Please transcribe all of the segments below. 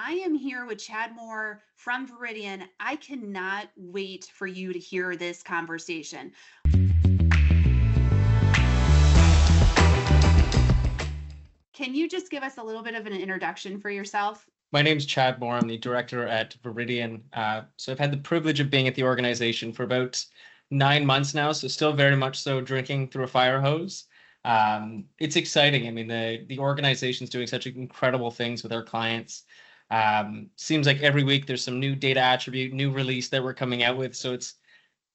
I am here with Chad Moore from Veridion. I cannot wait for you to hear this conversation. Can you just give us a little bit of an introduction for yourself? My name's Chad Moore. I'm the director at Veridion. So I've had the privilege of being at the organization for about 9 months now, so still very much so drinking through a fire hose. It's exciting. I mean, the organization's doing such incredible things with our clients. Seems like every week there's some new data attribute, new release that we're coming out with. So it's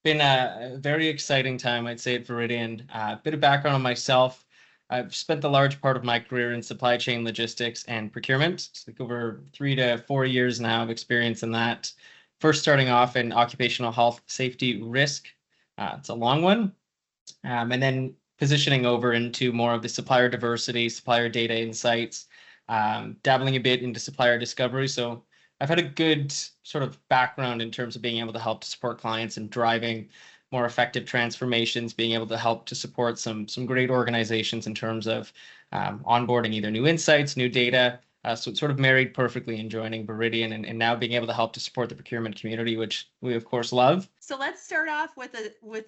been a very exciting time, I'd say, at Veridion. A bit of background on myself. I've spent the large part of my career in supply chain logistics and procurement. It's like over 3 to 4 years now of experience in that. First starting off in occupational health, safety, risk. It's a long one. And then positioning over into more of the supplier diversity, supplier data insights, dabbling a bit into supplier discovery. So I've had a good sort of background in terms of being able to help to support clients and driving more effective transformations, being able to help to support some great organizations in terms of onboarding either new insights, new data. So it's sort of married perfectly in joining Veridion and now being able to help to support the procurement community, which we of course love. So let's start off with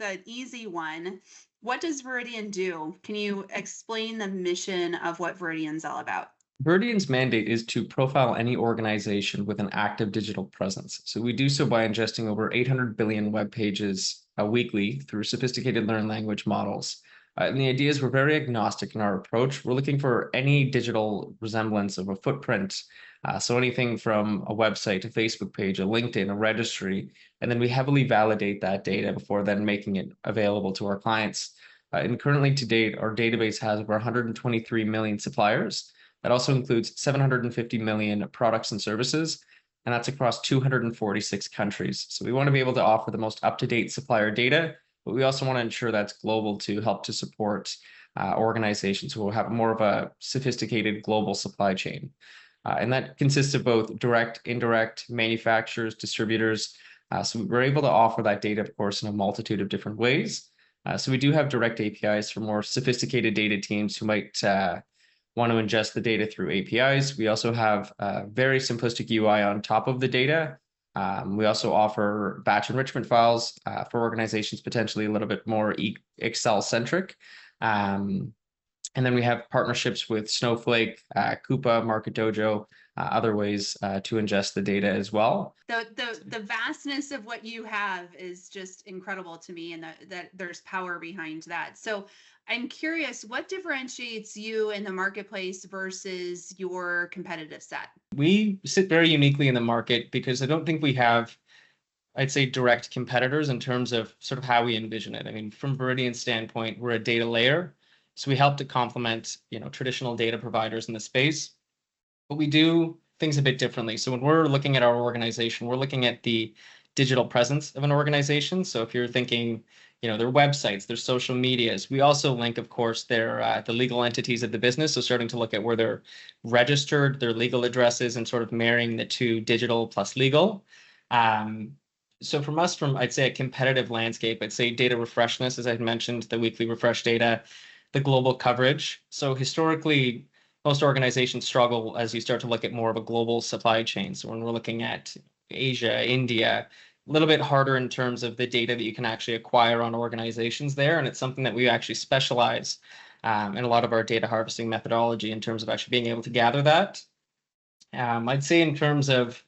an easy one. What does Veridion do? Can you explain the mission of what Veridion's all about? Verdion's mandate is to profile any organization with an active digital presence. So we do so by ingesting over 800 billion web pages weekly through sophisticated learned language models. And the idea is we're very agnostic in our approach. We're looking for any digital resemblance of a footprint. So anything from a website, a Facebook page, a LinkedIn, a registry, and then we heavily validate that data before then making it available to our clients. And currently to date, our database has over 123 million suppliers. That also includes 750 million products and services, and that's across 246 countries. So we want to be able to offer the most up-to-date supplier data, but we also want to ensure that's global to help to support organizations who will have more of a sophisticated global supply chain. And that consists of both direct, indirect, manufacturers, distributors. So we're able to offer that data, of course, in a multitude of different ways. So we do have direct APIs for more sophisticated data teams who might want to ingest the data through APIs. We also have a very simplistic UI on top of the data. We also offer batch enrichment files for organizations potentially a little bit more Excel centric. And then we have partnerships with Snowflake, Coupa, Market Dojo, other ways to ingest the data as well. The vastness of what you have is just incredible to me, and that there's power behind that. So I'm curious, what differentiates you in the marketplace versus your competitive set? We sit very uniquely in the market because I don't think we have, I'd say, direct competitors in terms of sort of how we envision it. I mean, from Veridion's standpoint, we're a data layer. So we help to complement, traditional data providers in the space, but we do things a bit differently. So when we're looking at our organization, we're looking at the digital presence of an organization. So if you're thinking, their websites, their social medias, we also link, of course, their the legal entities of the business. So starting to look at where they're registered, their legal addresses, and sort of marrying the two, digital plus legal. So from us, I'd say a competitive landscape, I'd say data refreshness, as I mentioned, the weekly refresh data, the global coverage. So historically, most organizations struggle as you start to look at more of a global supply chain. So when we're looking at Asia, India, a little bit harder in terms of the data that you can actually acquire on organizations there. And it's something that we actually specialize in a lot of our data harvesting methodology in terms of actually being able to gather that. I'd say in terms of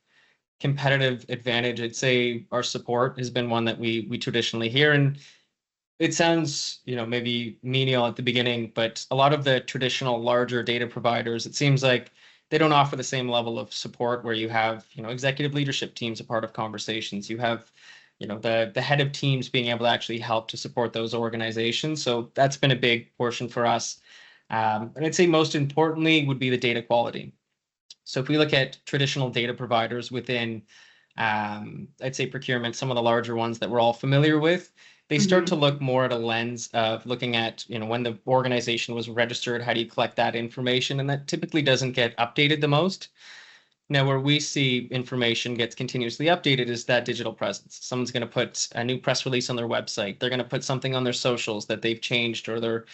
competitive advantage, I'd say our support has been one that we traditionally hear. And it sounds, maybe menial at the beginning, but a lot of the traditional larger data providers, it seems like they don't offer the same level of support where you have, executive leadership teams a part of conversations. You have, the head of teams being able to actually help to support those organizations. So that's been a big portion for us. And I'd say most importantly would be the data quality. So if we look at traditional data providers within, I'd say procurement, some of the larger ones that we're all familiar with, they start to look more at a lens of looking at, when the organization was registered, how do you collect that information? And that typically doesn't get updated the most. Now, where we see information gets continuously updated is that digital presence. Someone's going to put a new press release on their website. They're going to put something on their socials that they've changed, or they're,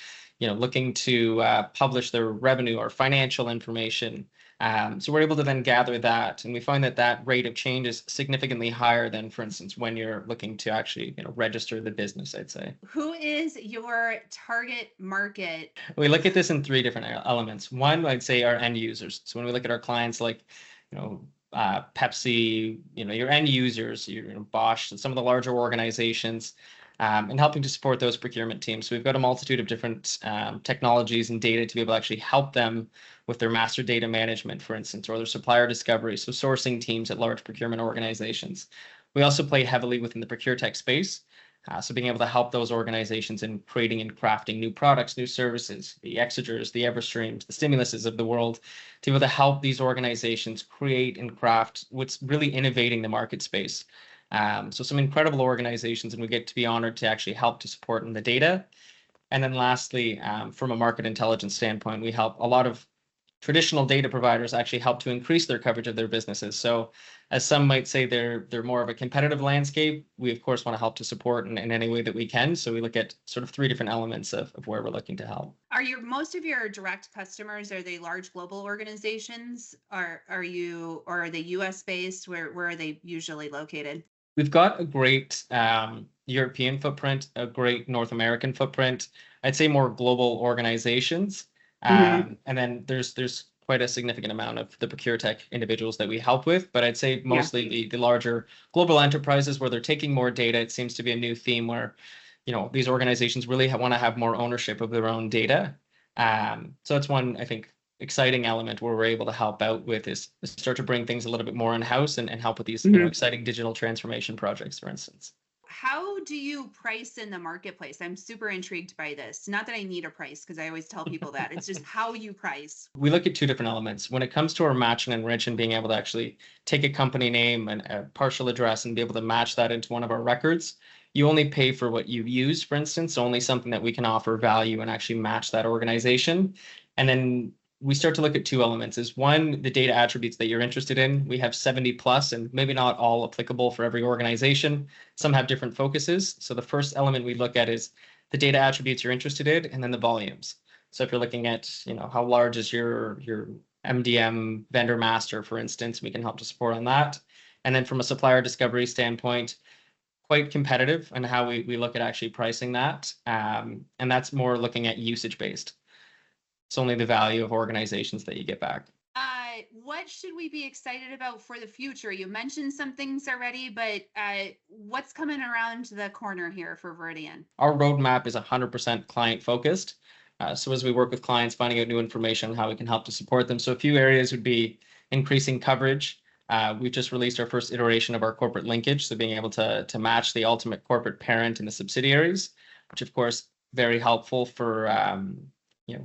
looking to publish their revenue or financial information. So we're able to then gather that, and we find that that rate of change is significantly higher than, for instance, when you're looking to actually, register the business, I'd say. Who is your target market? We look at this in three different elements. One, I'd say our end users. So when we look at our clients like, Pepsi, your end users, your Bosch, some of the larger organizations, and helping to support those procurement teams. So we've got a multitude of different technologies and data to be able to actually help them with their master data management, for instance, or their supplier discovery. So sourcing teams at large procurement organizations. We also play heavily within the procure tech space. So being able to help those organizations in creating and crafting new products, new services, the Exegers, the Everstreams, the Stimuluses of the world, to be able to help these organizations create and craft what's really innovating the market space. So some incredible organizations, and we get to be honored to actually help to support in the data. And then lastly, from a market intelligence standpoint, we help a lot of traditional data providers actually help to increase their coverage of their businesses. So as some might say, they're more of a competitive landscape. We, of course, want to help to support in any way that we can. So we look at sort of three different elements of where we're looking to help. Are most of your direct customers, are they large global organizations? Or are they US based? Where are they usually located? We've got a great European footprint, a great North American footprint. I'd say more global organizations. And then there's quite a significant amount of the procure tech individuals that we help with, but I'd say mostly the larger global enterprises where they're taking more data. It seems to be a new theme where, these organizations really want to have more ownership of their own data. So that's one, I think, exciting element where we're able to help out with is start to bring things a little bit more in-house and help with these exciting digital transformation projects, for instance. How do you price in the marketplace? I'm super intrigued by this. Not that I need a price, because I always tell people that. It's just how you price. We look at two different elements. When it comes to our match and enrich and being able to actually take a company name and a partial address and be able to match that into one of our records, you only pay for what you use, for instance, only something that we can offer value and actually match that organization. And then we start to look at two elements. Is one, the data attributes that you're interested in. We have 70 plus, and maybe not all applicable for every organization. Some have different focuses. So the first element we look at is the data attributes you're interested in, and then the volumes. So if you're looking at, how large is your MDM vendor master, for instance, we can help to support on that. And then from a supplier discovery standpoint, quite competitive on how we look at actually pricing that. And that's more looking at usage based. It's only the value of organizations that you get back. What should we be excited about for the future? You mentioned some things already, but what's coming around the corner here for Veridion? Our roadmap is 100% client focused. So as we work with clients, finding out new information on how we can help to support them. So a few areas would be increasing coverage. We've just released our first iteration of our corporate linkage. So being able to match the ultimate corporate parent and the subsidiaries, which of course, very helpful for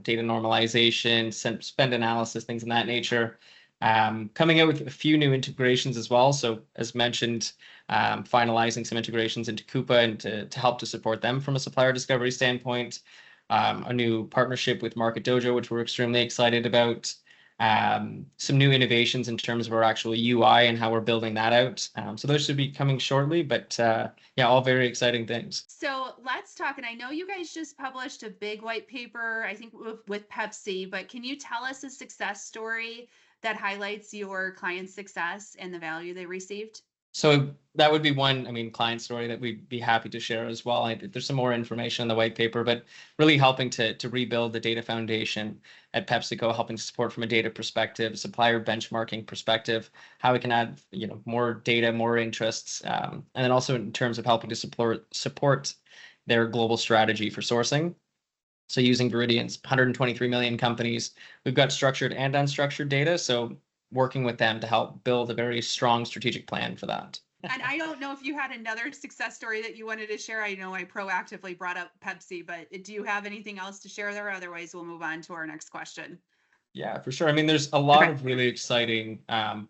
data normalization, spend analysis, things in that nature. Coming out with a few new integrations as well. So as mentioned, finalizing some integrations into Coupa and to help to support them from a supplier discovery standpoint. A new partnership with Market Dojo, which we're extremely excited about. Some new innovations in terms of our actual UI and how we're building that out. So those should be coming shortly, but all very exciting things. So let's talk. And I know you guys just published a big white paper, I think with Pepsi, but can you tell us a success story that highlights your client's success and the value they received? So that would be one, client story that we'd be happy to share as well. There's some more information in the white paper, but really helping to rebuild the data foundation at PepsiCo, helping to support from a data perspective, supplier benchmarking perspective, how we can add, more data, more interests, and then also in terms of helping to support their global strategy for sourcing. So using Veridion's 123 million companies, we've got structured and unstructured data. So working with them to help build a very strong strategic plan for that. And I don't know if you had another success story that you wanted to share. I know I proactively brought up Pepsi, but do you have anything else to share there? Otherwise, we'll move on to our next question. Yeah, for sure. There's a lot of really exciting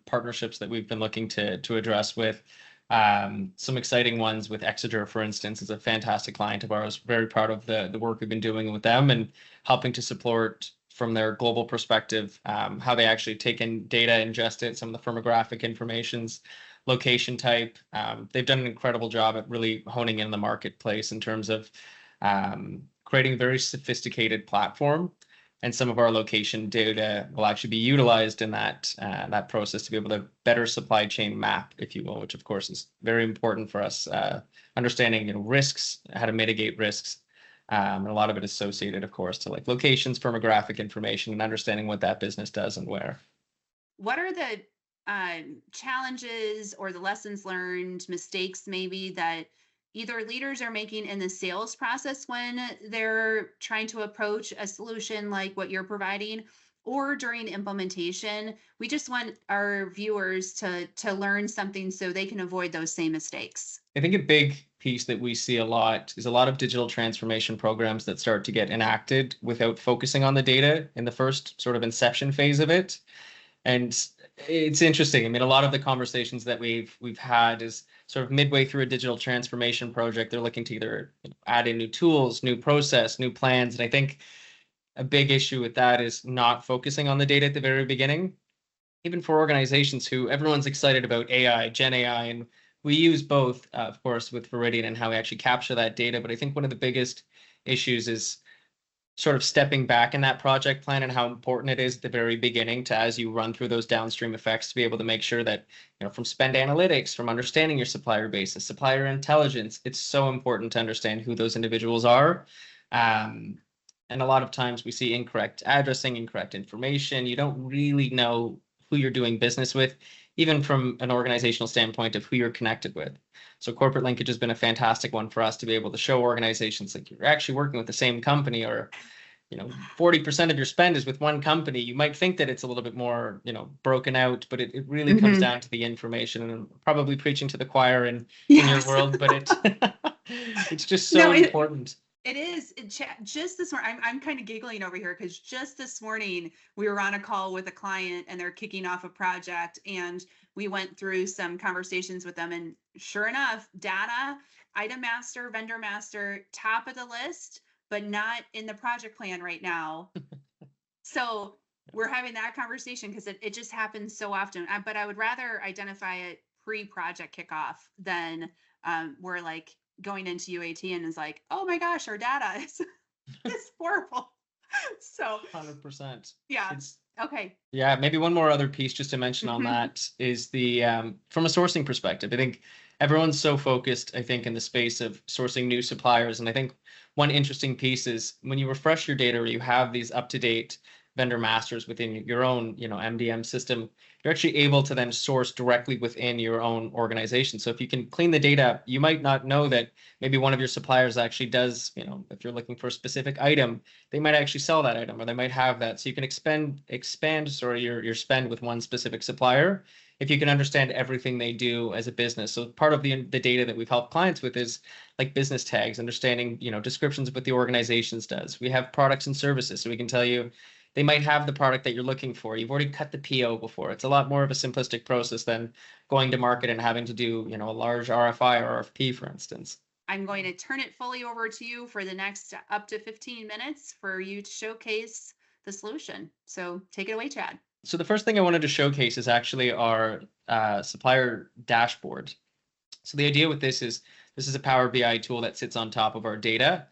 partnerships that we've been looking to address with. Some exciting ones with Exeger, for instance, is a fantastic client of ours. Very proud of the work we've been doing with them and helping to support from their global perspective, how they actually take in data, ingest it, some of the firmographic informations, location type. They've done an incredible job at really honing in the marketplace in terms of creating a very sophisticated platform And some of our location data will actually be utilized in that process to be able to better supply chain map, if you will, which of course is very important for us. Understanding, risks, how to mitigate risks, and a lot of it is associated, of course, to like locations, firmographic information, and understanding what that business does and where. What are the challenges or the lessons learned, mistakes maybe that either leaders are making in the sales process when they're trying to approach a solution like what you're providing, or during implementation? We just want our viewers to learn something so they can avoid those same mistakes. I think a big piece that we see a lot is a lot of digital transformation programs that start to get enacted without focusing on the data in the first sort of inception phase of it. And it's interesting. I mean, a lot of the conversations that we've had is sort of midway through a digital transformation project. They're looking to either add in new tools, new process, new plans. And I think a big issue with that is not focusing on the data at the very beginning. Even for organizations who everyone's excited about AI, Gen AI, and we use both, of course, with Veridion and how we actually capture that data. But I think one of the biggest issues is sort of stepping back in that project plan and how important it is at the very beginning to, as you run through those downstream effects, to be able to make sure that, from spend analytics, from understanding your supplier base, supplier intelligence, it's so important to understand who those individuals are. And a lot of times we see incorrect addressing, incorrect information. You don't really know who you're doing business with, even from an organizational standpoint of who you're connected with. So corporate linkage has been a fantastic one for us to be able to show organizations like you're actually working with the same company, or 40% of your spend is with one company. You might think that it's a little bit more, broken out, but it really comes down to the information. And I'm probably preaching to the choir in your world, but it's just so important. It is. Just this morning, I'm kind of giggling over here because just this morning we were on a call with a client and they're kicking off a project, and we went through some conversations with them, and sure enough, data, item master, vendor master, top of the list, but not in the project plan right now. So we're having that conversation because it just happens so often. But I would rather identify it pre-project kickoff than we're like going into UAT and is like, oh my gosh, our data is horrible. So 100%. Yeah. Okay. Yeah, maybe one more other piece just to mention on that is the from a sourcing perspective. I think everyone's so focused, I think, in the space of sourcing new suppliers. And I think one interesting piece is when you refresh your data or you have these up-to-date vendor masters within your own, MDM system, you're actually able to then source directly within your own organization. So if you can clean the data, you might not know that maybe one of your suppliers actually does, if you're looking for a specific item, they might actually sell that item, or they might have that. So you can expand your spend with one specific supplier if you can understand everything they do as a business. So part of the data that we've helped clients with is like business tags, understanding, descriptions of what the organizations does. We have products and services, so we can tell you they might have the product that you're looking for. You've already cut the PO before. It's a lot more of a simplistic process than going to market and having to do, a large RFI or RFP, for instance. I'm going to turn it fully over to you for the next up to 15 minutes for you to showcase the solution. So take it away, Chad. So the first thing I wanted to showcase is actually our supplier dashboard. So the idea with this is a Power BI tool that sits on top of our data.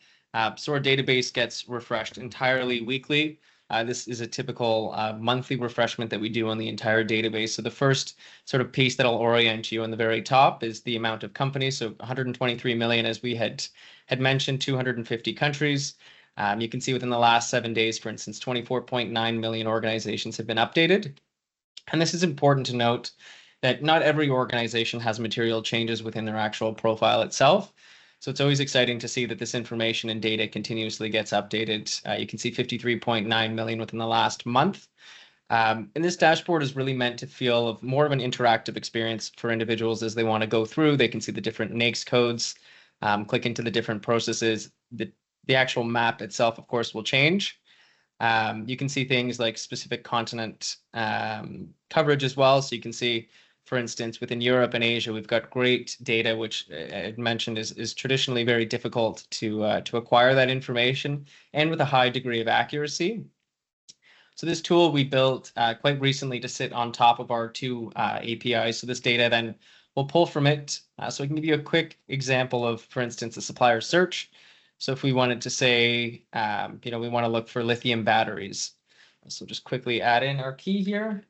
So our database gets refreshed entirely weekly. This is a typical monthly refreshment that we do on the entire database. So the first sort of piece that'll orient you on the very top is the amount of companies. So 123 million, as we had mentioned, 250 countries. You can see within the last 7 days, for instance, 24.9 million organizations have been updated. And this is important to note that not every organization has material changes within their actual profile itself. So it's always exciting to see that this information and data continuously gets updated. You can see 53.9 million within the last month. And this dashboard is really meant to feel more of an interactive experience for individuals as they want to go through. They can see the different NAICS codes, click into the different processes. The actual map itself, of course, will change. You can see things like specific continent coverage as well. So you can see, for instance, within Europe and Asia, we've got great data, which I mentioned is traditionally very difficult to acquire that information, and with a high degree of accuracy. So this tool we built quite recently to sit on top of our two APIs. So this data then will pull from it. So I can give you a quick example of, for instance, a supplier search. So if we wanted to say, we want to look for lithium batteries. So just quickly add in our key here.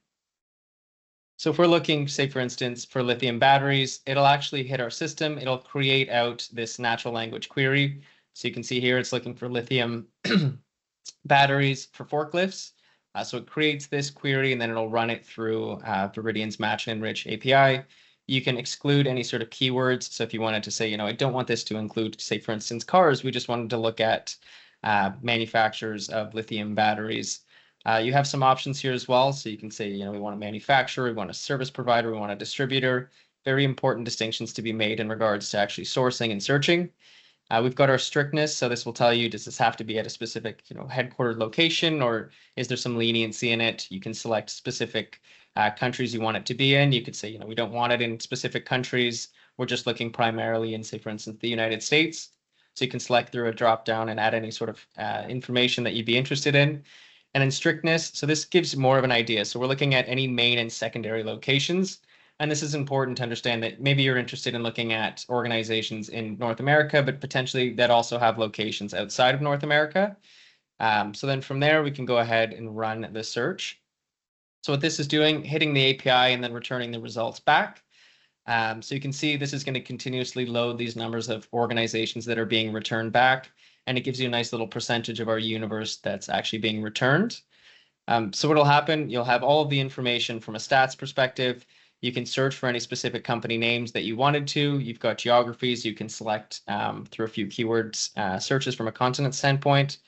So if we're looking, say, for instance, for lithium batteries, it'll actually hit our system. It'll create out this natural language query. So you can see here, it's looking for lithium batteries for forklifts. So it creates this query and then it'll run it through Veridion's Match and Enrich API. You can exclude any sort of keywords. So if you wanted to say, I don't want this to include, say, for instance, cars, we just wanted to look at manufacturers of lithium batteries. You have some options here as well. So you can say, we want a manufacturer, we want a service provider, we want a distributor. Very important distinctions to be made in regards to actually sourcing and searching. We've got our strictness. So this will tell you, does this have to be at a specific, headquartered location, or is there some leniency in it? You can select specific countries you want it to be in. You could say, we don't want it in specific countries. We're just looking primarily in, say, for instance, the United States. So you can select through a drop down and add any sort of information that you'd be interested in. And then strictness, so this gives more of an idea. So we're looking at any main and secondary locations. And this is important to understand that maybe you're interested in looking at organizations in North America, but potentially that also have locations outside of North America. So then from there, we can go ahead and run the search. So what this is doing, hitting the API and then returning the results back. So you can see this is going to continuously load these numbers of organizations that are being returned back. And it gives you a nice little percentage of our universe that's actually being returned. So what will happen, you'll have all of the information from a stats perspective. You can search for any specific company names that you wanted to. You've got geographies. You can select through a few keywords searches from a continent standpoint.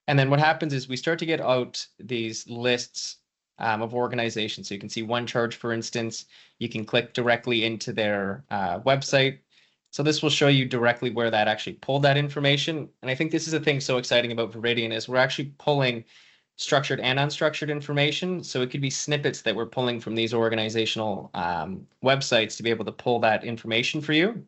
And then what happens is we start to get out these lists of organizations. So you can see OneCharge, for instance. You can click directly into their website. So this will show you directly where that actually pulled that information. And I think this is a thing so exciting about Veridion is we're actually pulling structured and unstructured information. So it could be snippets that we're pulling from these organizational websites to be able to pull that information for you.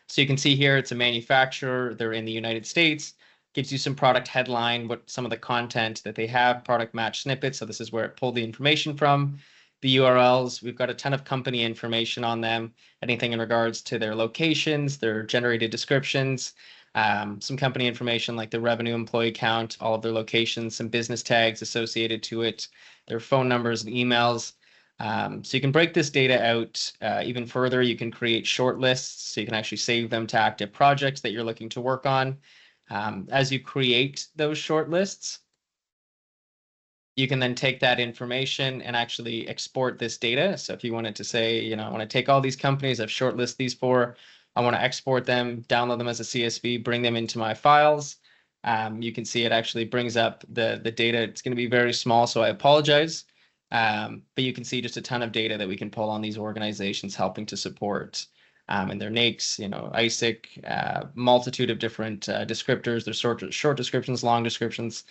So you can see here, it's a manufacturer. They're in the United States. Gives you some product headline, what some of the content that they have, product match snippets. So this is where it pulled the information from. The URLs, we've got a ton of company information on them, anything in regards to their locations, their generated descriptions, some company information like the revenue, employee count, all of their locations, some business tags associated to it, their phone numbers and emails. So you can break this data out even further. You can create short lists, so you can actually save them to active projects that you're looking to work on. As you create those short lists, you can then take that information and actually export this data. So if you wanted to say, I want to take all these companies, I've shortlisted these four, I want to export them, download them as a CSV, bring them into my files. You can see it actually brings up the data. It's going to be very small, so I apologize. But you can see just a ton of data that we can pull on these organizations helping to support and their NAICS, ISIC, multitude of different descriptors, their short descriptions, long descriptions.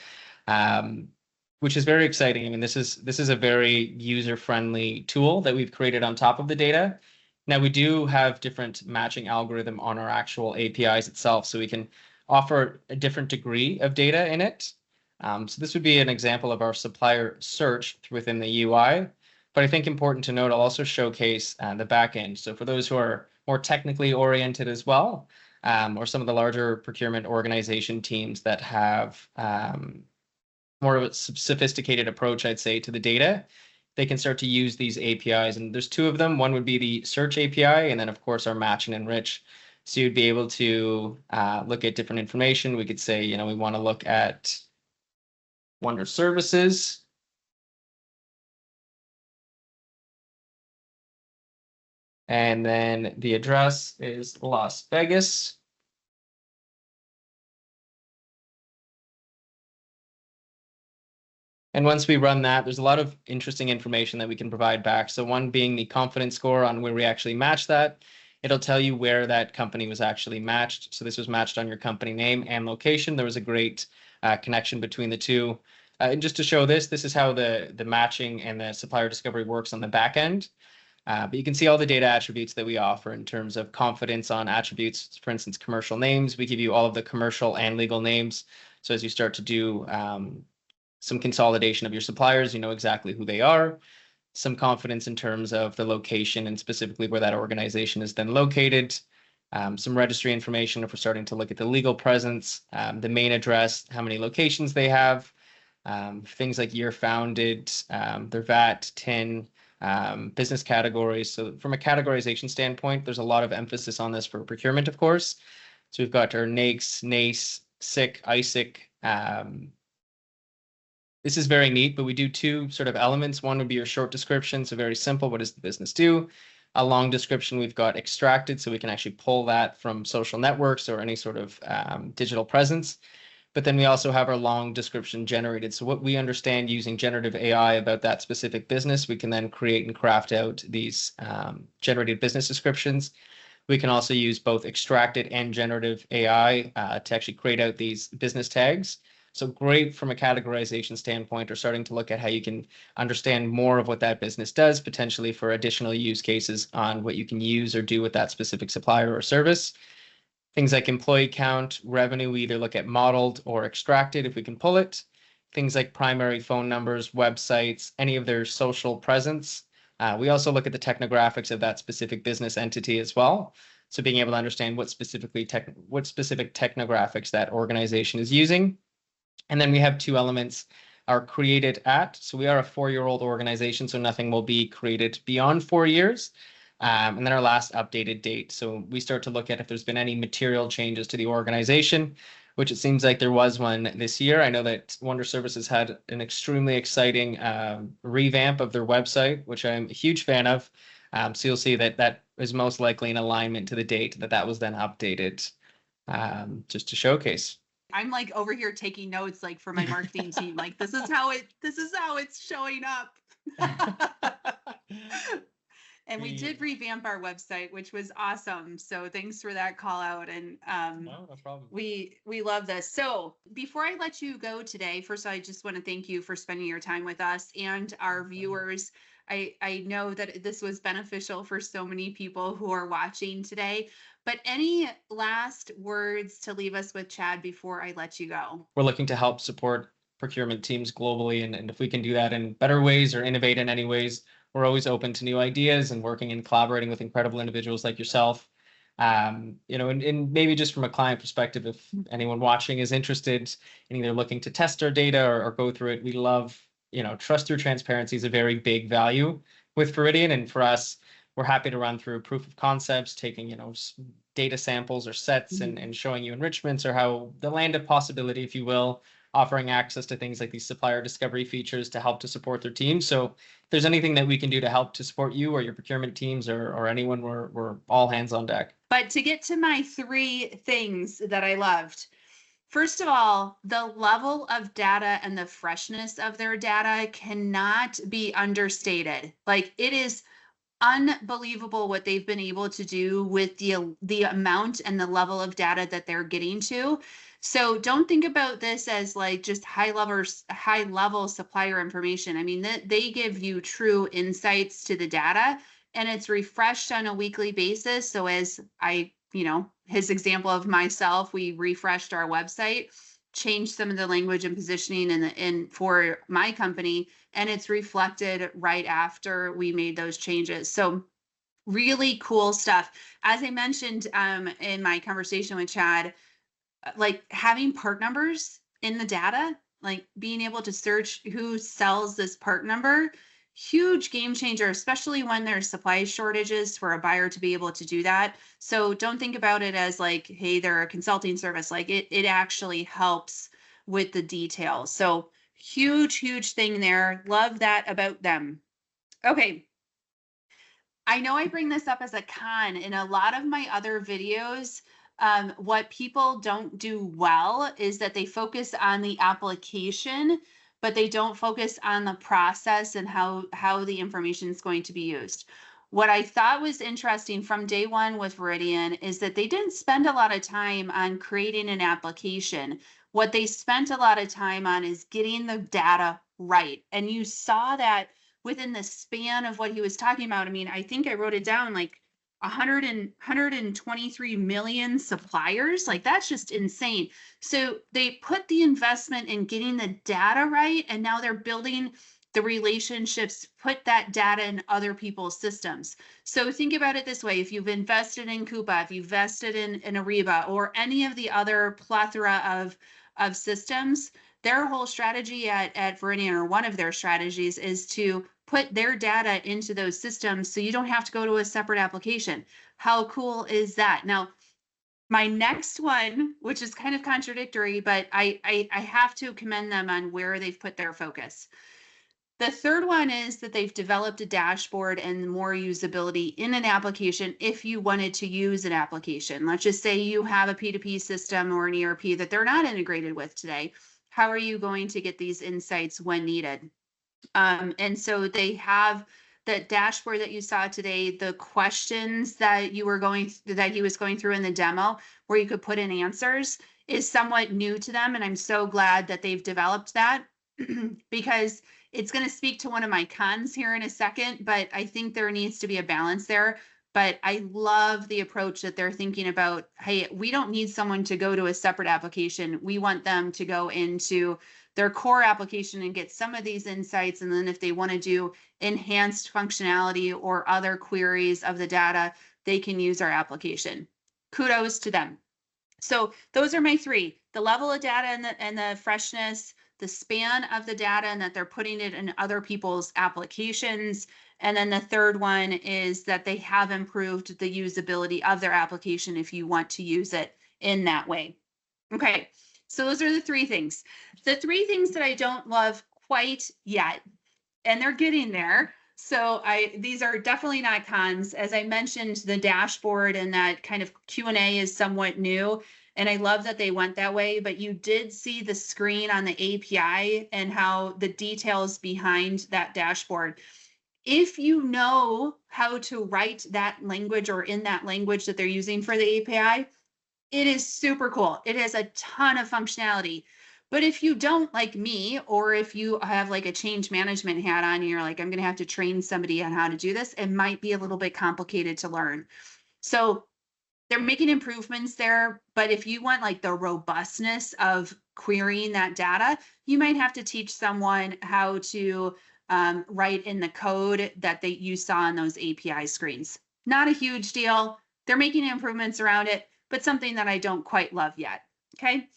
Which is very exciting. I mean, this is a very user-friendly tool that we've created on top of the data. Now, we do have different matching algorithm on our actual APIs itself, so we can offer a different degree of data in it. So this would be an example of our supplier search within the UI. But I think important to note, I'll also showcase the back end. So for those who are more technically oriented as well, or some of the larger procurement organization teams that have more of a sophisticated approach, I'd say, to the data, they can start to use these APIs. And there's two of them. One would be the search API, and then, of course, our match and enrich. So you'd be able to look at different information. We could say, we want to look at Wonder Services. And then the address is Las Vegas. And once we run that, there's a lot of interesting information that we can provide back. So one being the confidence score on where we actually match that. It'll tell you where that company was actually matched. So this was matched on your company name and location. There was a great connection between the two. And just to show this is how the matching and the supplier discovery works on the back end. But you can see all the data attributes that we offer in terms of confidence on attributes. For instance, commercial names, we give you all of the commercial and legal names. So as you start to do some consolidation of your suppliers, you know exactly who they are. Some confidence in terms of the location and specifically where that organization is then located. some registry information if we're starting to look at the legal presence, the main address, how many locations they have, things like year founded, their VAT, TIN, business categories. So from a categorization standpoint, there's a lot of emphasis on this for procurement, of course. So we've got our NAICS, NACE, SIC, ISIC. This is very neat, but we do two sort of elements. One would be your short description, so very simple. What does the business do? A long description we've got extracted, so we can actually pull that from social networks or any sort of digital presence. But then we also have our long description generated. So what we understand using generative AI about that specific business, we can then create and craft out these generated business descriptions. We can also use both extracted and generative AI to actually create out these business tags. So great from a categorization standpoint, or starting to look at how you can understand more of what that business does, potentially for additional use cases on what you can use or do with that specific supplier or service. Things like employee count, revenue, we either look at modeled or extracted if we can pull it. Things like primary phone numbers, websites, any of their social presence. We also look at the technographics of that specific business entity as well. So being able to understand what specific technographics that organization is using. And then we have two elements, our created at. So we are a 4-year-old organization, so nothing will be created beyond 4 years. And then our last updated date. So we start to look at if there's been any material changes to the organization, which it seems like there was one this year. I know that Wonder Services had an extremely exciting revamp of their website, which I'm a huge fan of. So you'll see that that is most likely in alignment to the date that was then updated, just to showcase. I'm like over here taking notes, like for my marketing team, like this is how it's showing up. And we did revamp our website, which was awesome. So thanks for that call out. And no problem. We love this. So before I let you go today, first, I just want to thank you for spending your time with us and our viewers. I know that this was beneficial for so many people who are watching today, but any last words to leave us with, Chad, before I let you go? We're looking to help support procurement teams globally. And if we can do that in better ways or innovate in any ways, we're always open to new ideas and working and collaborating with incredible individuals like yourself. And maybe just from a client perspective, if anyone watching is interested in either looking to test our data or go through it, we love, trust through transparency is a very big value with Veridion. And for us, we're happy to run through proof of concepts, taking, data samples or sets and showing you enrichments or how the land of possibility, if you will, offering access to things like these supplier discovery features to help to support their team. So if there's anything that we can do to help to support you or your procurement teams or anyone, we're all hands on deck. But to get to my 3 things that I loved, first of all, the level of data and the freshness of their data cannot be understated. Like, it is unbelievable what they've been able to do with the amount and the level of data that they're getting to. So don't think about this as like just high level supplier information. I mean, they give you true insights to the data, and it's refreshed on a weekly basis. So as his example of myself, we refreshed our website, changed some of the language and positioning in for my company, and it's reflected right after we made those changes. So really cool stuff. As I mentioned in my conversation with Chad, like having part numbers in the data, like being able to search who sells this part number, huge game changer, especially when there's supply shortages, for a buyer to be able to do that. So don't think about it as like, hey, they're a consulting service. Like it actually helps with the details. So huge thing there. Love that about them. Okay. I know I bring this up as a con in a lot of my other videos. What people don't do well is that they focus on the application, but they don't focus on the process and how the information is going to be used. What I thought was interesting from day one with Veridion is that they didn't spend a lot of time on creating an application. What they spent a lot of time on is getting the data right. And you saw that within the span of what he was talking about. I mean, I think I wrote it down, like 123 million suppliers. Like, that's just insane. So they put the investment in getting the data right, and now they're building the relationships, put that data in other people's systems. So think about it this way. If you've invested in Coupa, if you've invested in Ariba or any of the other plethora of systems, their whole strategy at Veridion, or one of their strategies, is to put their data into those systems so you don't have to go to a separate application. How cool is that? Now, my next one, which is kind of contradictory, but I have to commend them on where they've put their focus. The third one is that they've developed a dashboard and more usability in an application if you wanted to use an application. Let's just say you have a P2P system or an ERP that they're not integrated with today. How are you going to get these insights when needed? And so they have that dashboard that you saw today, the questions that he was going through in the demo, where you could put in answers, is somewhat new to them. And I'm so glad that they've developed that because it's going to speak to one of my cons here in a second, but I think there needs to be a balance there. But I love the approach that they're thinking about. Hey, we don't need someone to go to a separate application. We want them to go into their core application and get some of these insights. And then if they want to do enhanced functionality or other queries of the data, they can use our application. Kudos to them. So those are my three: the level of data and the freshness, the span of the data, and that they're putting it in other people's applications. And then the third one is that they have improved the usability of their application if you want to use it in that way. Okay, so those are the three things. The three things that I don't love quite yet, and they're getting there. So these are definitely not cons. As I mentioned, the dashboard and that kind of Q&A is somewhat new. And I love that they went that way, but you did see the screen on the API and how the details behind that dashboard. If you know how to write that language or in that language that they're using for the API, it is super cool. It has a ton of functionality. But if you don't, like me, or if you have like a change management hat on, and you're like, I'm going to have to train somebody on how to do this, it might be a little bit complicated to learn. So they're making improvements there, but if you want like the robustness of querying that data, you might have to teach someone how to write in the code that you saw on those API screens. Not a huge deal. They're making improvements around it, but something that I don't quite love yet. Okay.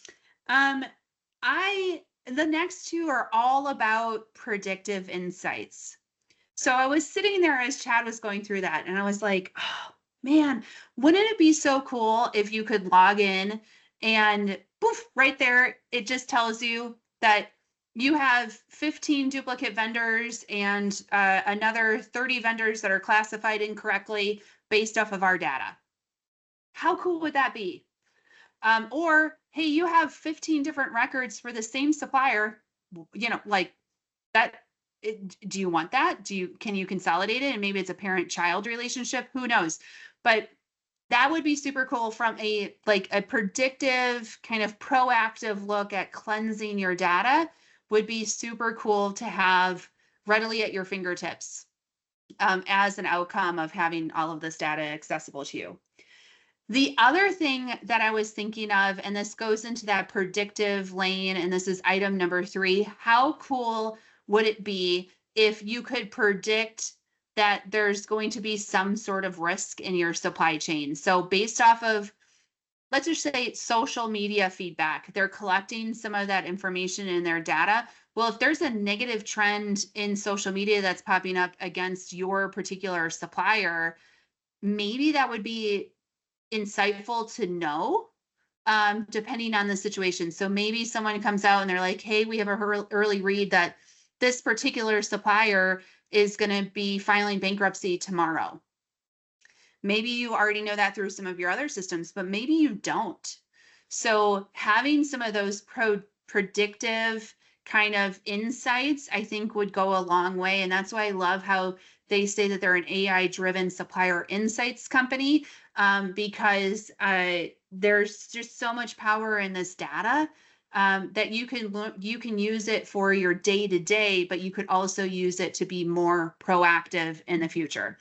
The next two are all about predictive insights. So I was sitting there as Chad was going through that, and I was like, oh, man, wouldn't it be so cool if you could log in and poof, right there, it just tells you that you have 15 duplicate vendors and another 30 vendors that are classified incorrectly based off of our data. How cool would that be? Or, hey, you have 15 different records for the same supplier, like that. Do you want that? Can you consolidate it? And maybe it's a parent-child relationship, who knows? But that would be super cool from a predictive kind of proactive look at cleansing your data. Would be super cool to have readily at your fingertips as an outcome of having all of this data accessible to you. The other thing that I was thinking of, and this goes into that predictive lane, and this is item number 3, how cool would it be if you could predict that there's going to be some sort of risk in your supply chain? So based off of, let's just say, social media feedback, they're collecting some of that information in their data. Well, if there's a negative trend in social media that's popping up against your particular supplier, maybe that would be insightful to know, depending on the situation. So maybe someone comes out and they're like, hey, we have a early read that this particular supplier is going to be filing bankruptcy tomorrow. Maybe you already know that through some of your other systems, but maybe you don't. So having some of those predictive kind of insights, I think, would go a long way. And that's why I love how they say that they're an AI-driven supplier insights company, because there's just so much power in this data that you can use it for your day-to-day, but you could also use it to be more proactive in the future.